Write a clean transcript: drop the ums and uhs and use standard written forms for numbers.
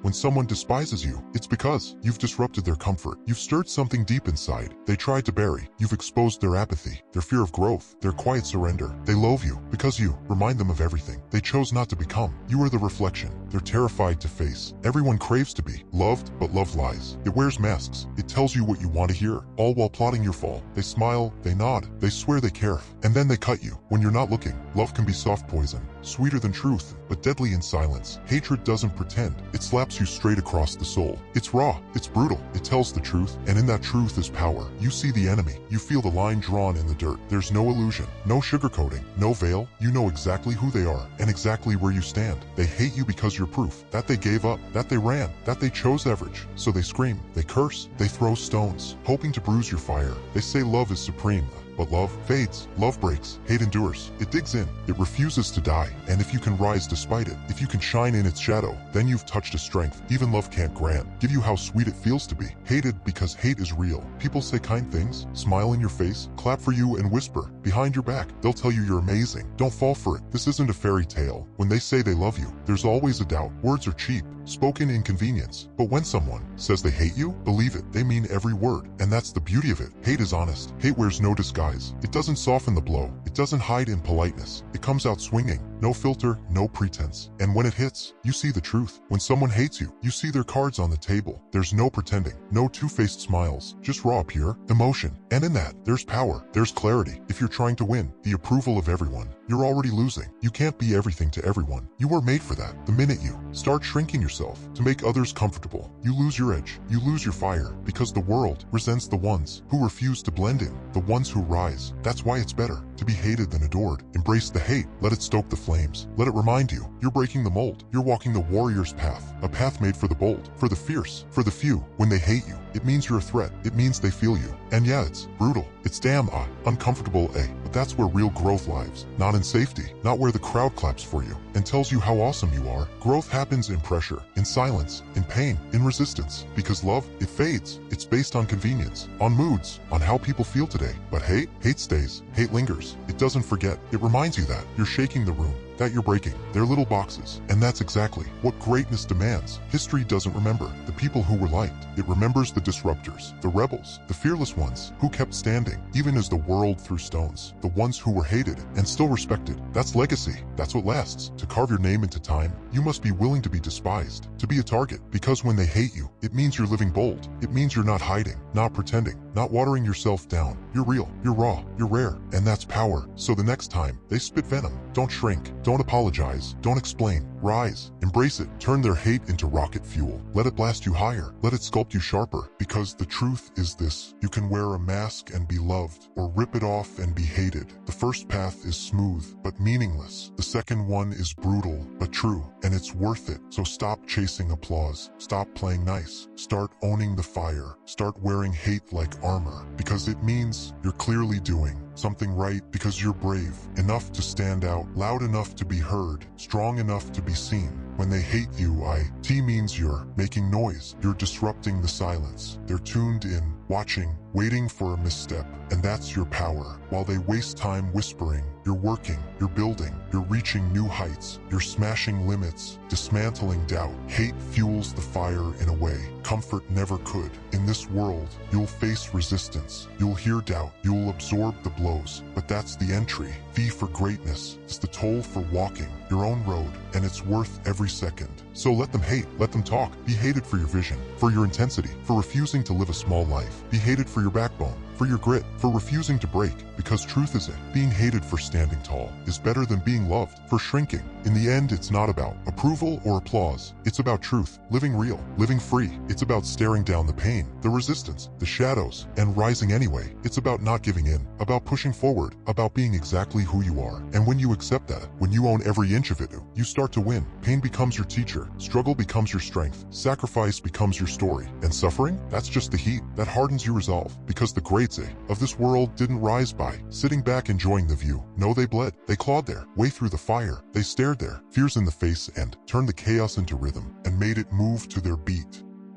When someone despises you, it's because you've disrupted their comfort. You've stirred something deep inside they tried to bury. You've exposed their apathy, their fear of growth, their quiet surrender. They loathe you because you remind them of everything they chose not to become. You are the reflection they're terrified to face. Everyone craves to be loved, but love lies. It wears masks. It tells you what you want to hear, all while plotting your fall. They smile, they nod, they swear they care, and then they cut you when you're not looking. Love can be soft poison, sweeter than truth, but deadly in silence. Hatred doesn't pretend. It slaps you straight across the soul. It's raw, it's brutal, it tells the truth, and in that truth is power. You see the enemy, you feel the line drawn in the dirt. There's no illusion, no sugarcoating, no veil. You know exactly who they are, and exactly where you stand. They hate you because you're proof that they gave up, that they ran, that they chose average. So they scream, they curse, they throw stones, hoping to bruise your fire. They say love is supreme, but love fades, love breaks, hate endures. It digs in, it refuses to die, and if you can rise despite it, if you can shine in its shadow, then you've touched a strength even love can't grant. Give you how sweet it feels to be hated, because hate is real. People say kind things, smile in your face, clap for you, and whisper behind your back. They'll tell you you're amazing. Don't fall for it. This isn't a fairy tale. When they say they love you, there's always a doubt. Words are cheap, spoken in convenience. But when someone says they hate you, believe it. They mean every word, and that's the beauty of it. Hate is honest. Hate wears no disguise. It doesn't soften the blow. It doesn't hide in politeness. It comes out swinging. No filter, no pretense. And when it hits, you see the truth. When someone hates you, you see their cards on the table. There's no pretending, no two-faced smiles, just raw, pure emotion. And in that, there's power, there's clarity. If you're trying to win the approval of everyone, you're already losing. You can't be everything to everyone. You are made for that. The minute you start shrinking yourself to make others comfortable, you lose your edge, you lose your fire, because the world resents the ones who refuse to blend in, the ones who rise. That's why it's better to be hated than adored. Embrace the hate, let it stoke the flames. Let it remind you, you're breaking the mold. You're walking the warrior's path, a path made for the bold, for the fierce, for the few. When they hate you, it means you're a threat. It means they feel you. And yeah, it's brutal. It's damn uncomfortable, but that's where real growth lives. Not in safety, not where the crowd claps for you and tells you how awesome you are. Growth happens in pressure, in silence, in pain, in resistance. Because love, it fades. It's based on convenience, on moods, on how people feel today. But hate stays. Hate lingers. It doesn't forget. It reminds you that you're shaking the room, that you're breaking their little boxes. And that's exactly what greatness demands. History doesn't remember the people who were liked. It remembers the disruptors, the rebels, the fearless ones who kept standing, even as the world threw stones. The ones who were hated and still respected. That's legacy. That's what lasts. To carve your name into time, you must be willing to be despised, to be a target. Because when they hate you, it means you're living bold. It means you're not hiding, not pretending, not watering yourself down. You're real, you're raw, you're rare, and that's power. So the next time they spit venom, don't shrink, don't apologize, don't explain. Rise, embrace it, turn their hate into rocket fuel. Let it blast you higher, let it sculpt you sharper. Because the truth is this: you can wear a mask and be loved, or rip it off and be hated. The first path is smooth, but meaningless. The second one is brutal, but true, and it's worth it. So stop chasing applause, stop playing nice, start owning the fire, start wearing hate like armor, because it means you're clearly doing something right, because you're brave enough to stand out, loud enough to be heard, strong enough to be seen. When they hate you, T means you're making noise, you're disrupting the silence. They're tuned in, watching, waiting for a misstep, and that's your power. While they waste time whispering, you're working, you're building, you're reaching new heights, you're smashing limits, dismantling doubt. Hate fuels the fire in a way comfort never could. In this world, you'll face resistance, you'll hear doubt, you'll absorb the blows, but that's the entry fee for greatness. It's the toll for walking your own road, and it's worth every second. So let them hate, let them talk. Be hated for your vision, for your intensity, for refusing to live a small life. Be hated for your backbone, for your grit, for refusing to break, because truth is it. Being hated for standing tall is better than being loved for shrinking. In the end, it's not about approval or applause. It's about truth, living real, living free. It's about staring down the pain, the resistance, the shadows, and rising anyway. It's about not giving in, about pushing forward, about being exactly who you are. And when you accept that, when you own every inch of it, you start to win. Pain becomes your teacher, struggle becomes your strength, sacrifice becomes your story, and suffering, that's just the heat that hardens your resolve. Because the greats of this world didn't rise by sitting back enjoying the view. No, they bled, they clawed their way through the fire. They stared their fears in the face and turned the chaos into rhythm and made it move to their beat.